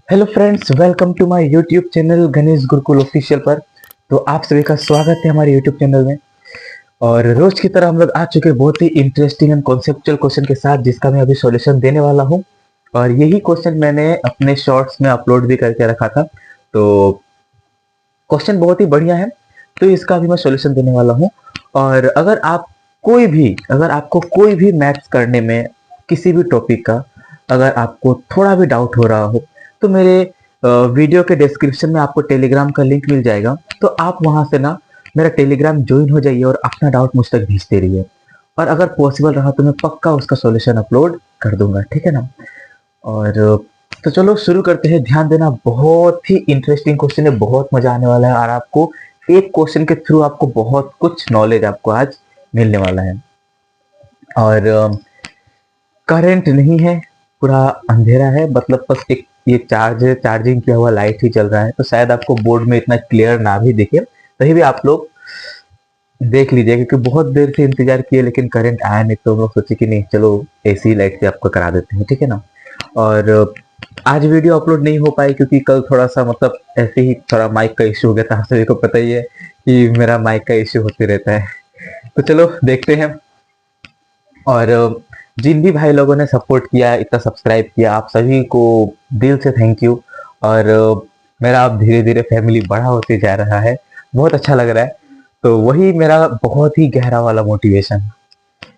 Hello friends, welcome to my YouTube channel Ganesh Gurukul official पर। तो आप सभी का स्वागत है हमारे यूट्यूब चैनल में। और रोज की तरह हम लोग आ चुके हैं बहुत ही इंटरेस्टिंग एंड कॉन्सेप्चुअल क्वेश्चन के साथ, जिसका मैं अभी सॉल्यूशन देने वाला हूं। और यही क्वेश्चन मैंने अपने शॉर्ट्स में अपलोड भी करके रखा था। तो क्वेश्चन बहुत ही बढ़िया है, तो इसका भी मैं सॉल्यूशन देने वाला हूँ। और अगर आपको कोई भी मैथ्स करने में किसी भी टॉपिक का अगर आपको थोड़ा भी डाउट हो रहा हो, तो मेरे वीडियो के डिस्क्रिप्शन में आपको टेलीग्राम का लिंक मिल जाएगा। तो आप वहां से ना मेरा टेलीग्राम ज्वाइन हो जाइए और अपना डाउट मुझ तक भेजते रहिए। और अगर पॉसिबल रहा तो मैं पक्का उसका सॉल्यूशन अपलोड कर दूंगा, ठीक है ना। और तो चलो शुरू करते हैं। ध्यान देना, बहुत ही इंटरेस्टिंग क्वेश्चन है, बहुत मजा आने वाला है। और आपको एक क्वेश्चन के थ्रू आपको बहुत कुछ नॉलेज आपको आज मिलने वाला है। और करंट नहीं है, पूरा अंधेरा है, मतलब बस एक ये चार्जिंग किया हुआ लाइट ही चल रहा है। तो शायद आपको बोर्ड में इतना क्लियर ना भी दिखे, तभी भी आप लोग देख लीजिए, क्योंकि बहुत देर से इंतजार किए लेकिन करंट आया नहीं। तो हम लोग सोचे कि नहीं, चलो एसी लाइट से आपको करा देते हैं, ठीक है ना। और आज वीडियो अपलोड नहीं हो पाई क्योंकि कल थोड़ा सा मतलब ऐसे ही थोड़ा माइक का इश्यू हो गया था। आप सभी को पता ही है कि मेरा माइक का इश्यू होते रहता है। तो चलो देखते हैं। और जिन भी भाई लोगों ने सपोर्ट किया, इतना सब्सक्राइब किया, आप सभी को दिल से थैंक यू। और मेरा अब धीरे धीरे फैमिली बड़ा होते जा रहा है, बहुत अच्छा लग रहा है। तो वही मेरा बहुत ही गहरा वाला मोटिवेशन।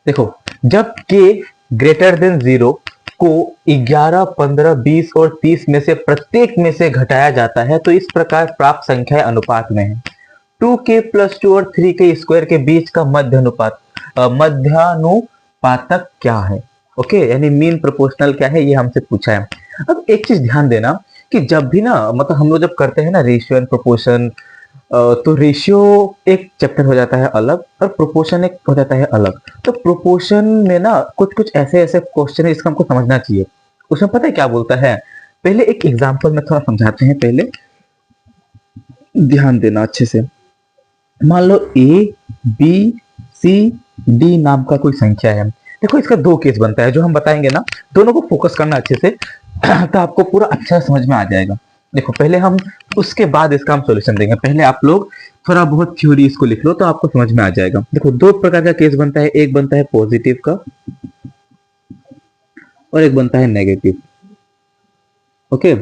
देखो, जब के ग्रेटर देन जीरो को 11, 15, 20 और 30 में से प्रत्येक में से घटाया जाता है, तो इस प्रकार प्राप्त संख्या अनुपात में है। 2k प्लस 2 और 3k स्क्वायर के बीच का मध्यानुपातक क्या है। ओके, यानी मीन प्रोपोर्शनल क्या है, ये हमसे पूछा है। अब एक चीज ध्यान देना कि जब भी ना मतलब हम लोग जब करते हैं ना रेशियो एंड प्रोपोर्शन, तो रेशियो एक चैप्टर हो जाता है अलग और प्रोपोर्शन एक हो जाता है अलग। तो प्रोपोर्शन में ना कुछ कुछ ऐसे ऐसे क्वेश्चन है, इसका हमको समझना चाहिए। उसमें पता है क्या बोलता है, पहले एक एग्जांपल में थोड़ा समझाते हैं, पहले ध्यान देना अच्छे से। मान लो ए बी सी डी नाम का कोई संख्या है। देखो, इसका दो केस बनता है जो हम बताएंगे ना, दोनों को फोकस करना अच्छे से तो आपको पूरा अच्छा समझ में आ जाएगा। देखो, पहले हम उसके बाद इसका हम सॉल्यूशन देंगे। पहले आप लोग थोड़ा बहुत थ्योरी इसको लिख लो तो आपको समझ में आ जाएगा। देखो, दो प्रकार का केस बनता है, एक बनता है पॉजिटिव का और एक बनता है नेगेटिव। ओके,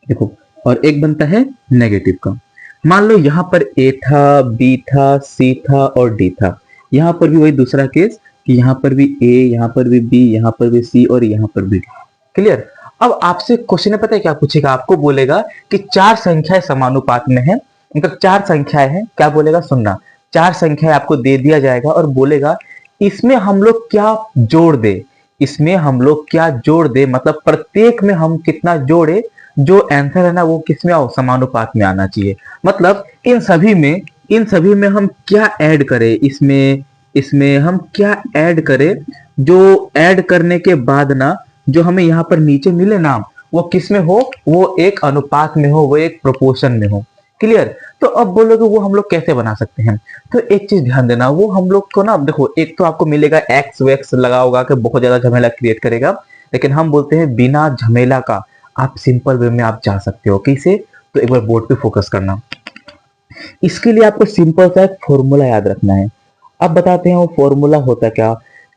देखो, और एक बनता है नेगेटिव का। मान लो यहाँ पर ए था, बी था, सी था और डी था। यहाँ पर भी वही दूसरा केस कि यहाँ पर भी ए, यहाँ पर भी बी, यहाँ पर भी सी और यहाँ पर भी डी। क्लियर। अब आपसे क्वेश्चन पता है क्या पूछेगा, आपको बोलेगा कि चार संख्याएं समानुपात में है। मतलब चार संख्याएं हैं, क्या बोलेगा सुनना। चार संख्याएं आपको दे दिया जाएगा और बोलेगा इसमें हम लोग क्या जोड़ दे। इसमें हम लोग क्या जोड़ दे, मतलब प्रत्येक में हम कितना जोड़े, जो आंसर है ना वो किसमें आओ, समानुपात में आना चाहिए। मतलब इन सभी में हम क्या ऐड करें, इसमें इसमें हम क्या ऐड करें, जो ऐड करने के बाद ना जो हमें यहाँ पर नीचे मिले ना, वो किस में हो, वो एक अनुपात में हो, वो एक प्रोपोर्शन में हो। क्लियर। तो अब बोलोगे वो हम लोग कैसे बना सकते हैं। तो एक चीज ध्यान देना, वो हम लोग को ना देखो, एक तो आपको मिलेगा एक्स वैक्स लगा होगा कि बहुत ज्यादा झमेला क्रिएट करेगा, लेकिन हम बोलते हैं बिना झमेला का आप सिंपल वे में आप जा सकते हो। कैसे, तो एक बार बोर्ड पे फोकस करना। इसके लिए आपको सिंपल सा एक फॉर्मूला याद रखना है। अब बताते हैं वो फॉर्मूला होता क्या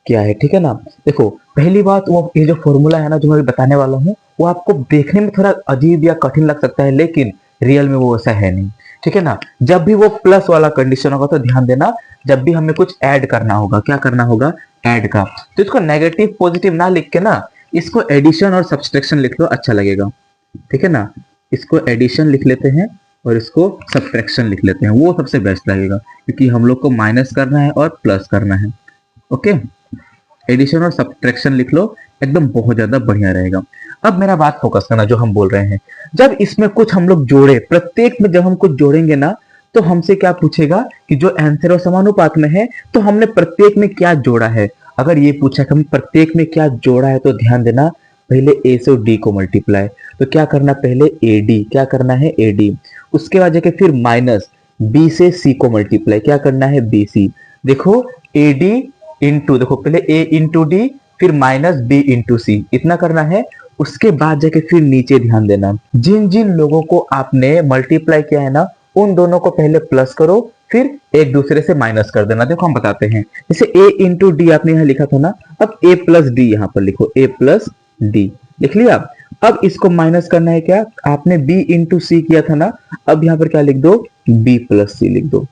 क्या है, ठीक है ना। देखो, पहली बात, वो ये जो फॉर्मूला है ना जो मैं बताने वाला हूँ, वो आपको देखने में थोड़ा अजीब या कठिन लग सकता है, लेकिन रियल में वो वैसा है नहीं, ठीक है ना। जब भी वो प्लस वाला कंडीशन होगा तो ध्यान देना, जब भी हमें कुछ ऐड करना होगा, क्या करना होगा, ऐड का, तो इसको नेगेटिव पॉजिटिव ना लिख के ना इसको एडिशन और सब्सट्रैक्शन लिख लो, अच्छा लगेगा, ठीक है ना। इसको एडिशन लिख लेते हैं और इसको सब्ट्रैक्शन लिख लेते हैं, वो सबसे बेस्ट लगेगा, क्योंकि हम लोग को माइनस करना है और प्लस करना है। ओके, एडिशन और सब्ट्रैक्शन लिख लो, एकदम बहुत ज्यादा बढ़िया रहेगा। अब मेरा बात फोकस करना, जो हम बोल रहे हैं, जब इसमें कुछ हम लोग जोड़े, प्रत्येक में जब हम कुछ जोड़ेंगे ना, तो हमसे क्या पूछेगा कि जो आंसर और समानुपात में है, तो हमने प्रत्येक में क्या जोड़ा है। अगर ये पूछा कि हम प्रत्येक में क्या जोड़ा है, तो ध्यान देना, पहले ए से डी को मल्टीप्लाई, तो क्या करना, पहले ए डी, क्या करना है, ए डी। उसके बाद जाके फिर माइनस बी से सी को मल्टीप्लाई, क्या करना है, बी सी। देखो, ए डी इंटू, देखो पहले ए इंटू डी, फिर माइनस बी इंटू सी, इतना करना है। उसके बाद जाके फिर नीचे ध्यान देना, जिन जिन लोगों को आपने मल्टीप्लाई किया है ना, उन दोनों को पहले प्लस करो, फिर एक दूसरे से माइनस कर देना। देखो हम बताते हैं, जैसे a इंटू डी आपने यहाँ लिखा था ना, अब a प्लस डी यहाँ पर लिखो, a प्लस डी लिख लिया। अब इसको माइनस करना है, क्या आपने b इंटू सी किया था ना, अब यहाँ पर क्या लिख दो, b प्लस सी लिख दो,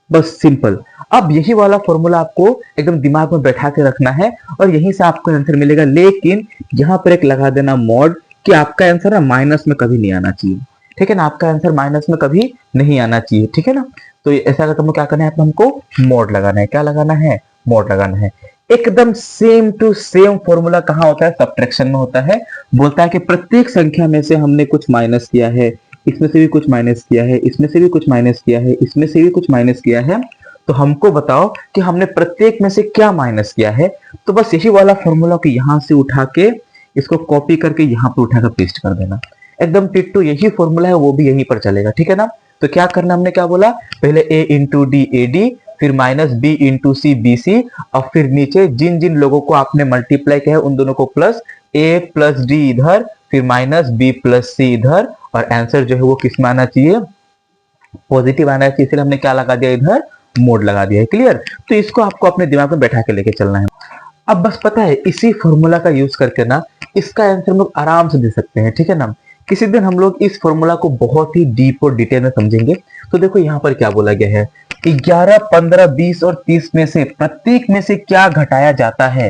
बस सिंपल। अब यही वाला फॉर्मूला आपको एकदम दिमाग में बैठा के रखना है और यहीं से आपको आंसर मिलेगा। लेकिन यहाँ पर एक लगा देना मॉड, कि आपका आंसर ना माइनस में कभी नहीं आना चाहिए, ठीक है ना, आपका आंसर माइनस में कभी नहीं आना चाहिए, ठीक है ना। तो ऐसा अगर तुमको क्या करना है, हमको मॉड लगाना है, क्या लगाना है, मॉड लगाना है। एकदम सेम टू सेम फॉर्मूला कहाँ होता है, सब्ट्रैक्शन में होता है। बोलता है कि प्रत्येक संख्या में से हमने कुछ माइनस किया है, इसमें से भी कुछ माइनस किया है, इसमें से भी कुछ माइनस किया है, इसमें से भी कुछ माइनस किया है, तो हमको बताओ कि हमने प्रत्येक में से क्या माइनस किया है। तो बस यही वाला फॉर्मूला को यहां से उठा के इसको कॉपी करके यहाँ पे उठाकर पेस्ट कर देना, एकदम टिट्टू यही फॉर्मूला है, वो भी यहीं पर चलेगा, ठीक है ना। तो क्या करना, हमने क्या बोला, पहले a into D A D, फिर minus b into C B C, और फिर नीचे जिन जिन लोगों को आपने मल्टीप्लाई किया है उन दोनों को प्लस, a प्लस डी इधर, फिर माइनस b प्लस सी इधर, और आंसर जो है वो किस में आना चाहिए, पॉजिटिव आना चाहिए, इसलिए हमने क्या लगा दिया, इधर मोड लगा दिया है। क्लियर। तो इसको आपको अपने दिमाग में बैठा के लेके चलना है। अब बस पता है, इसी फॉर्मूला का यूज करके ना इसका आंसर हम लोग आराम से दे सकते हैं, ठीक है ना। किसी दिन हम लोग इस फॉर्मूला को बहुत ही डीप और डिटेल में समझेंगे। तो देखो यहाँ पर क्या बोला गया है, 11, 15, 20 और 30 में से प्रत्येक में से क्या घटाया जाता है,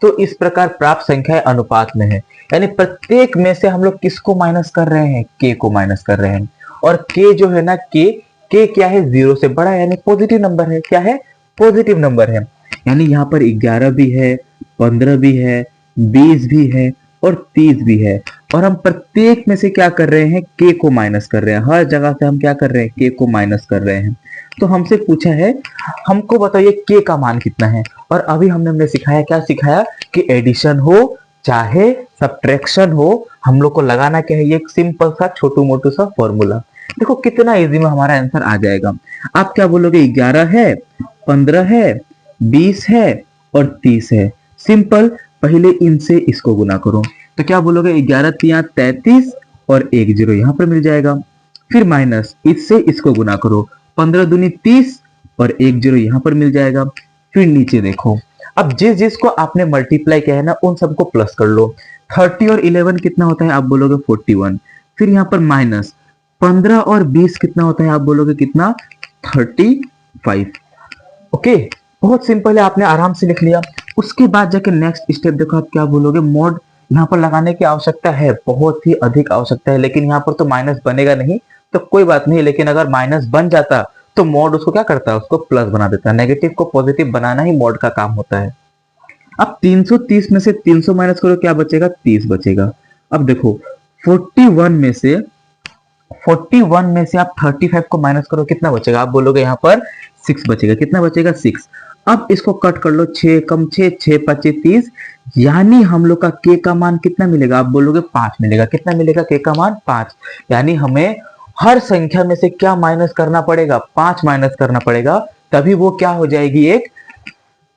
तो इस प्रकार प्राप्त संख्याएं अनुपात में है। यानी प्रत्येक में से हम लोग किसको माइनस कर रहे हैं, के को माइनस कर रहे हैं। और के जो है ना, के क्या है, 0 से बड़ा, यानी पॉजिटिव नंबर है। क्या है, पॉजिटिव नंबर है। यानी यहाँ पर 11 भी है, 15 भी है, 20 भी है और 30 भी है, और हम प्रत्येक में से क्या कर रहे हैं, के को माइनस कर रहे हैं। हर जगह से हम क्या कर रहे हैं, के को माइनस कर रहे हैं। तो हमसे पूछा है, हमको बताइए के का मान कितना है। और अभी हमने सिखाया, क्या सिखाया, कि एडिशन हो चाहे सब्ट्रैक्शन हो, हम लोग को लगाना क्या है, ये एक सिंपल सा छोटू मोटू सा फॉर्मूला। देखो कितना इजी में हमारा आंसर आ जाएगा। आप क्या बोलोगे, 11 है, 15 है, 20 है और 30 है। सिंपल, पहले इनसे इसको गुना करो, तो क्या बोलोगे, 11 तिया 33 और एक जीरो यहां पर मिल जाएगा। फिर माइनस, इससे इसको गुना करो, 15 दूनी 30 और एक जीरो यहां पर मिल जाएगा। फिर नीचे देखो, अब जिस जिसको आपने मल्टीप्लाई किया है ना, उन सबको प्लस कर लो। 30 और 11 कितना होता है, आप बोलोगे 41। फिर यहाँ पर माइनस 15 और 20 कितना होता है, आप बोलोगे कितना, 35। ओके, बहुत सिंपल है, आपने आराम से लिख लिया। उसके बाद जाके नेक्स्ट स्टेप देखो, आप क्या बोलोगे, मोड यहाँ पर लगाने की आवश्यकता है, बहुत ही अधिक आवश्यकता है। लेकिन यहाँ पर तो माइनस बनेगा नहीं, तो कोई बात नहीं। लेकिन अगर माइनस बन जाता तो मोड उसको क्या करता है, उसको प्लस बना देता है। नेगेटिव को पॉजिटिव बनाना ही मोड का काम होता है। अब 330 में से 300 माइनस करो, क्या बचेगा, 30 बचेगा। अब देखो 41 में से आप 35 को माइनस करो, कितना बचेगा, आप बोलोगे यहाँ पर 6 बचेगा। कितना बचेगा, 6। अब इसको कट कर लो, 6 कम 6, 6 5 30, यानी हम लोग का के का मान कितना मिलेगा, आप बोलोगे 5 मिलेगा। कितना मिलेगा, के का मान 5। यानी हमें हर संख्या में से क्या माइनस करना पड़ेगा, 5 माइनस करना पड़ेगा, तभी वो क्या हो जाएगी, एक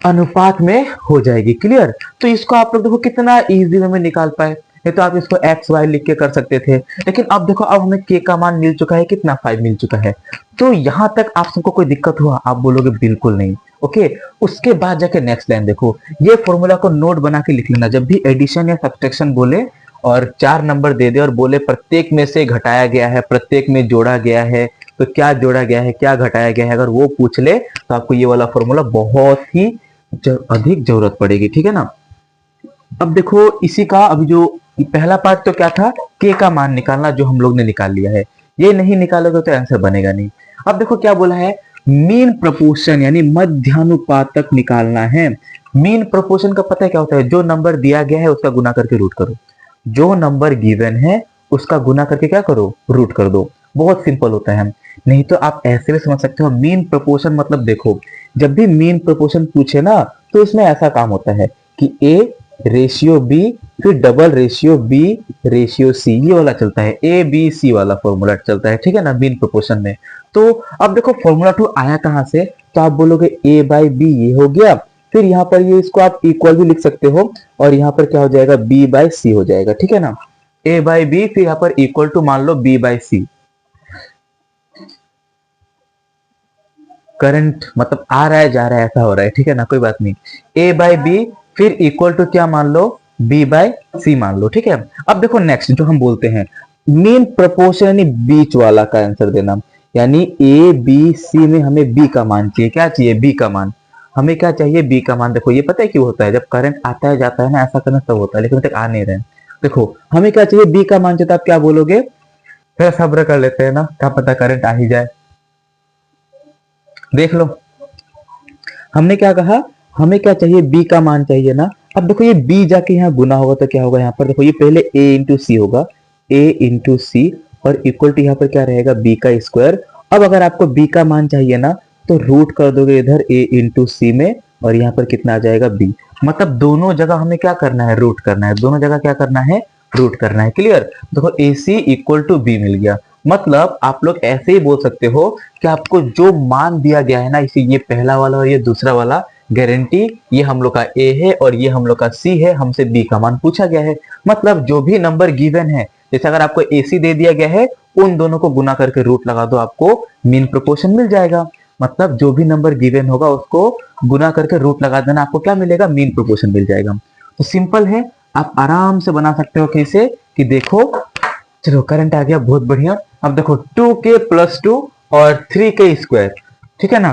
अनुपात में हो जाएगी। क्लियर। तो इसको आप लोग देखो कितना इजी वे में निकाल पाए। नहीं तो आप इसको एक्स वाई लिख के कर सकते थे, लेकिन अब देखो, अब हमें के का मान मिल चुका है, कितना, 5 मिल चुका है। तो यहां तक आप सबको कोई दिक्कत हुआ, आप बोलोगे बिल्कुल नहीं। ओके, उसके बाद जाके नेक्स्ट लाइन देखो, ये फॉर्मूला को नोट बना के लिख लेना। जब भी एडिशन या सब्ट्रैक्शन बोले और 4 नंबर दे दे और बोले प्रत्येक में से घटाया गया है, प्रत्येक में जोड़ा गया है, तो क्या जोड़ा गया है, क्या घटाया गया है, अगर वो पूछ ले तो आपको ये वाला फॉर्मूला बहुत ही अधिक जरूरत पड़ेगी, ठीक है ना। अब देखो इसी का अभी जो पहला पार्ट तो क्या था, के का मान निकालना, जो हम लोग ने निकाल लिया है। ये नहीं निकालोगे तो आंसर बनेगा नहीं। अब देखो क्या बोला है, मीन प्रपोर्शन यानी मध्यानुपातक निकालना है। मीन प्रपोर्शन का पता है क्या होता है, जो नंबर दिया गया है उसका गुना करके रूट करो। जो नंबर गिवन है उसका गुना करके क्या करो, रूट कर दो। बहुत सिंपल होता है। नहीं तो आप ऐसे भी समझ सकते हो, मीन प्रपोर्शन मतलब देखो, जब भी मीन प्रपोर्शन पूछे ना, तो इसमें ऐसा काम होता है कि ए रेशियो बी, फिर double ratio B ratio C, ये वाला चलता है, ए बी सी वाला फॉर्मूला चलता है, ठीक है ना, मीन प्रोपोर्शन में। तो अब देखो फॉर्मूला 2 आया कहां से, तो आप बोलोगे ए बाई बी ये हो गया, फिर यहाँ पर ये इसको आप इक्वल भी लिख सकते हो, और यहाँ पर क्या हो जाएगा, बी बाई सी हो जाएगा, ठीक है ना, ए बाई बी, फिर यहाँ पर इक्वल टू मान लो बी बाई सी। करंट मतलब आ रहा है जा रहा है ऐसा हो रहा है, ठीक है ना, कोई बात नहीं, ए बाई बी फिर इक्वल टू क्या मान लो, बी बाई सी मान लो, ठीक है। अब देखो नेक्स्ट जो हम बोलते हैं मीन प्रपोर्शन, यानी बीच वाला का आंसर देना, यानी ए बी सी में हमें बी का मान चाहिए, क्या चाहिए, बी का मान, हमें क्या चाहिए, बी का मान। देखो ये पता है क्यों होता है, जब करंट आता है जाता है ना, ऐसा करना सब होता है, लेकिन तक आ नहीं रहे। देखो हमें क्या चाहिए, बी का मान चाहिए, तो आप क्या बोलोगे, फिर सब्र कर लेते हैं ना, क्या पता करंट आ ही जाए। देख लो हमने क्या कहा, हमें क्या चाहिए, बी का मान चाहिए ना। अब देखो ये बी जाके यहाँ गुना होगा तो क्या होगा, यहाँ पर देखो ये पहले ए इंटू सी होगा, ए इंटू सी, और इक्वल टू यहाँ पर क्या रहेगा, बी का स्क्वायर। अब अगर आपको बी का मान चाहिए ना, तो रूट कर दोगे इधर ए इंटू सी में, और यहाँ पर कितना आ जाएगा, बी। मतलब दोनों जगह हमें क्या करना है, रूट करना है, दोनों जगह क्या करना है, रूट करना है। क्लियर। देखो ए सी इक्वल टू बी मिल गया। मतलब आप लोग ऐसे ही बोल सकते हो कि आपको जो मान दिया गया है ना, इसे ये पहला वाला और ये दूसरा वाला, गारंटी ये हम लोग का ए है और ये हम लोग का सी है, हमसे बी का मान पूछा गया है। मतलब जो भी नंबर गिवन है, जैसे अगर आपको ए सी दे दिया गया है, उन दोनों को गुना करके रूट लगा दो, आपको मीन प्रोपोर्शन मिल जाएगा। मतलब जो भी नंबर गिवन होगा उसको गुना करके रूट लगा देना, आपको क्या मिलेगा, मीन प्रोपोर्शन मिल जाएगा। तो सिंपल है, आप आराम से बना सकते हो। कैसे कि देखो, चलो करंट आ गया, बहुत बढ़िया। अब देखो 2k प्लस 2 और 3k स्क्वायर, ठीक है ना,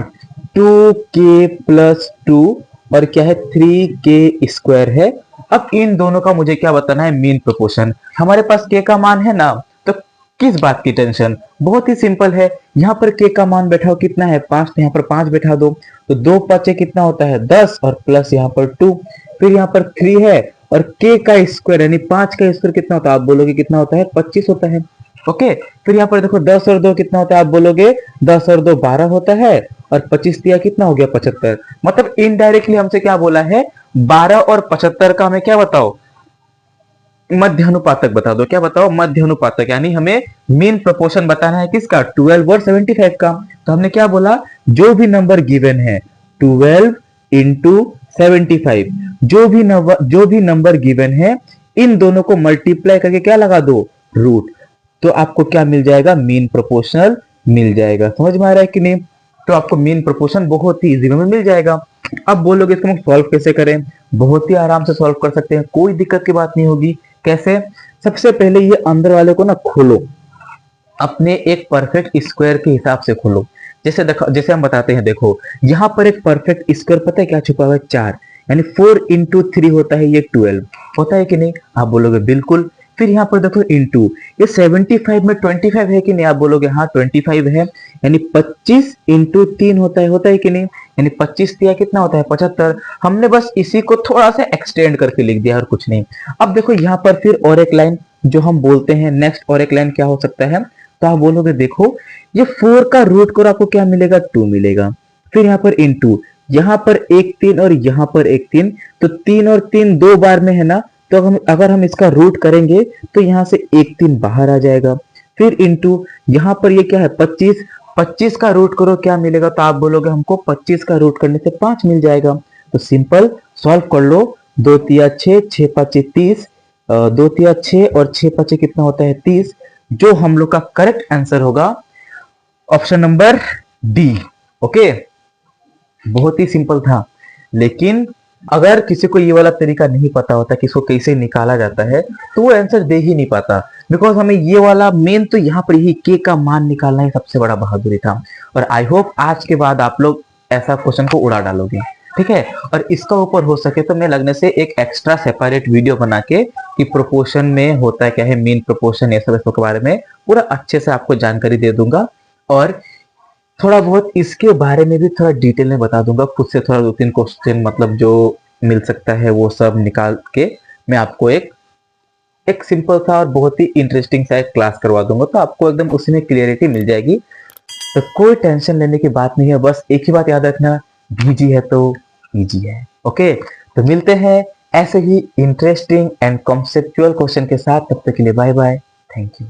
2k प्लस 2 और क्या है, 3k स्क्वायर है। अब इन दोनों का मुझे क्या बताना है, मीन प्रोपोर्शन। हमारे पास k का मान है ना, तो किस बात की टेंशन, बहुत ही सिंपल है। यहाँ पर k का मान बैठाओ, कितना है 5, तो यहाँ पर 5 बैठा दो, तो 2 5 कितना होता है 10, और प्लस यहाँ पर 2, फिर यहाँ पर 3 है, और k का स्क्वायर यानी 5 का स्क्वायर कितना होता है, आप बोलोगे कितना होता है, 25 होता है। ओके, फिर यहाँ पर देखो 10 और 2 कितना होता है, आप बोलोगे 10 और 2 12 होता है, और 25 दिया कितना हो गया, 75। मतलब इनडायरेक्टली हमसे क्या बोला है, 12 और 75 का हमें क्या बताओ, मध्य अनुपातक बता दो। क्या बताओ, मध्य अनुपातक, यानी हमें मीन प्रोपोर्शन बताना है किसका, 12 और 75 का। तो हमने क्या बोला, जो भी नंबर गिवन है 12 इंटू 75, जो भी नंबर गिवन है, इन दोनों को मल्टीप्लाई करके क्या लगा दो, रूट, तो आपको क्या मिल जाएगा, मीन प्रोपोर्शनल मिल जाएगा। समझ में आ रहा है कि नहीं। तो आपको मीन प्रोपोर्शन बहुत ही इजी में मिल जाएगा। अब बोलोगे इसको हम सॉल्व कैसे करें, बहुत ही आराम से सॉल्व कर सकते हैं, कोई दिक्कत की बात नहीं होगी। कैसे, सबसे पहले ये अंदर वाले को ना खोलो, अपने एक परफेक्ट स्क्वायर के हिसाब से खोलो। जैसे देखो, जैसे हम बताते हैं, देखो यहाँ पर एक परफेक्ट स्क्वायर पता है क्या छुपा हुआ है, 4, यानी 4 इंटू 3 होता है ये 12 होता है कि नहीं, आप बोलोगे बिल्कुल। फिर यहाँ पर देखो इंटू, ये 75 में 25 है कि नहीं, आप बोलोगे हाँ 25 है, यानी 25 इंटू 3 होता है कि नहीं, यानी 25 दिया कितना होता है, 75। हमने बस इसी को थोड़ा सा एक्सटेंड करके लिख दिया और कुछ नहीं। अब देखो यहाँ पर फिर और एक लाइन जो हम बोलते हैं नेक्स्ट, और एक लाइन क्या हो सकता है, तो आप बोलोगे देखो ये 4 का रूट करो, आपको क्या मिलेगा, 2 मिलेगा। फिर यहाँ पर इंटू, यहाँ पर एक 3 और यहाँ पर एक 3, तो 3 और 3 दो बार में है ना, तो हम अगर हम इसका रूट करेंगे तो यहाँ से एक 3 बाहर आ जाएगा। फिर इंटू, यहाँ पर ये क्या है 25, 25 का रूट करो क्या मिलेगा, तो आप बोलोगे हमको 25 का रूट करने से 5 मिल जाएगा। तो सिंपल सॉल्व कर लो, 2 तिया 6, 6 5 30, 2 तिया 6 और 6 5 कितना होता है 30। जो हम लोग का करेक्ट आंसर होगा ऑप्शन नंबर डी। ओके, बहुत ही सिंपल था। लेकिन अगर किसी को ये वाला तरीका नहीं पता होता कि इसको कैसे निकाला जाता है, तो वो आंसर दे ही नहीं पाता। बिकॉज हमें ये वाला मेन तो यहाँ पर यही के का मान निकालना ही सबसे बड़ा बहादुरी था। और आई होप आज के बाद आप लोग ऐसा क्वेश्चन को उड़ा डालोगे, ठीक है। और इसका ऊपर हो सके तो मैं लगने से एक एक्स्ट्रा सेपरेट वीडियो बना के कि प्रोपोर्शन में होता है क्या है, मीन प्रोपोर्शन, ये सब इसके बारे में पूरा अच्छे से आपको जानकारी दे दूंगा। और थोड़ा बहुत इसके बारे में भी थोड़ा डिटेल में बता दूंगा, खुद से थोड़ा 2-3 क्वेश्चन मतलब जो मिल सकता है वो सब निकाल के मैं आपको एक सिंपल सा और बहुत ही इंटरेस्टिंग सा एक क्लास करवा दूंगा, तो आपको एकदम उसी में क्लियरिटी मिल जाएगी। तो कोई टेंशन लेने की बात नहीं है, बस एक ही बात याद रखना, बीजी है तो ईजी है। ओके, तो मिलते हैं ऐसे ही इंटरेस्टिंग एंड कॉन्सेप्चुअल क्वेश्चन के साथ, तब तक के लिए बाय बाय, थैंक यू।